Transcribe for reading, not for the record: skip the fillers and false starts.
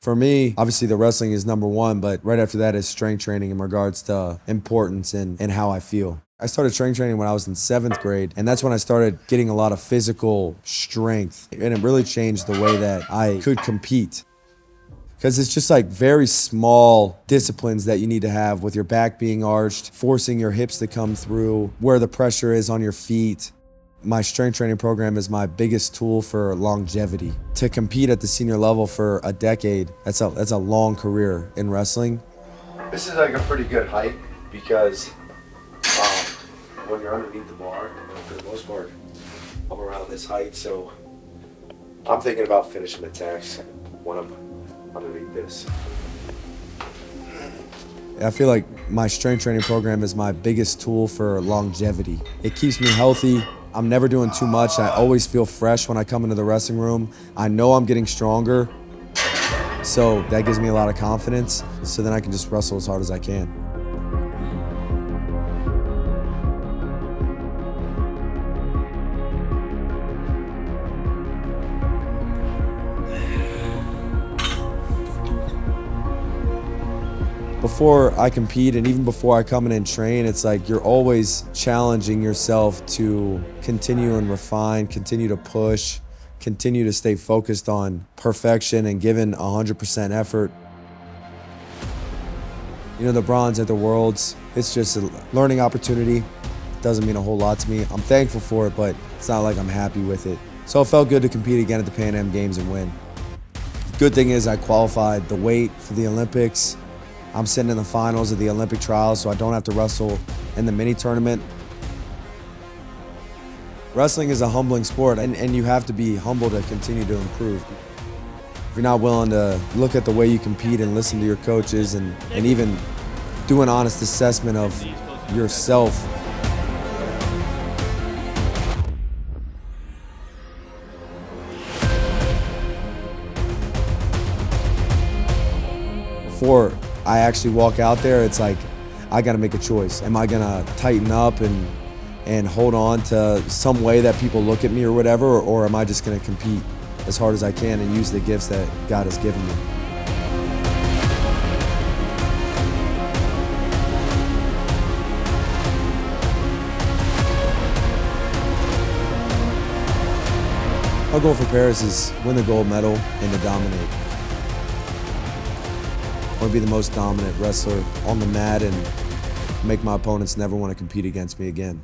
For me, obviously the wrestling is number one, but right after that is strength training in regards to importance and how I feel. I started strength training when I was in 7th grade, and that's when I started getting a lot of physical strength, and it really changed the way that I could compete. Because it's just like very small disciplines that you need to have, with your back being arched, forcing your hips to come through, where the pressure is on your feet. My strength training program is my biggest tool for longevity. To compete at the senior level for a decade, that's a long career in wrestling. This is like a pretty good height because when you're underneath the bar, for the most part, I'm around this height, so I'm thinking about finishing attacks when I'm underneath this. I feel like my strength training program is my biggest tool for longevity. It keeps me healthy. I'm never doing too much. I always feel fresh when I come into the wrestling room. I know I'm getting stronger, so that gives me a lot of confidence, so then I can just wrestle as hard as I can. Before I compete and even before I come in and train, it's like you're always challenging yourself to continue and refine, continue to push, continue to stay focused on perfection and giving 100% effort. You know, the bronze at the Worlds, it's just a learning opportunity. It doesn't mean a whole lot to me. I'm thankful for it, but it's not like I'm happy with it. So it felt good to compete again at the Pan Am Games and win. The good thing is I qualified the weight for the Olympics. I'm sitting in the finals of the Olympic trials, so I don't have to wrestle in the mini tournament. Wrestling is a humbling sport, and you have to be humble to continue to improve. If you're not willing to look at the way you compete and listen to your coaches and even do an honest assessment of yourself, before I actually walk out there, it's like I gotta make a choice. Am I gonna tighten up and hold on to some way that people look at me or whatever, or am I just gonna compete as hard as I can and use the gifts that God has given me? Our goal for Paris is win the gold medal and to dominate. I want to be the most dominant wrestler on the mat and make my opponents never want to compete against me again.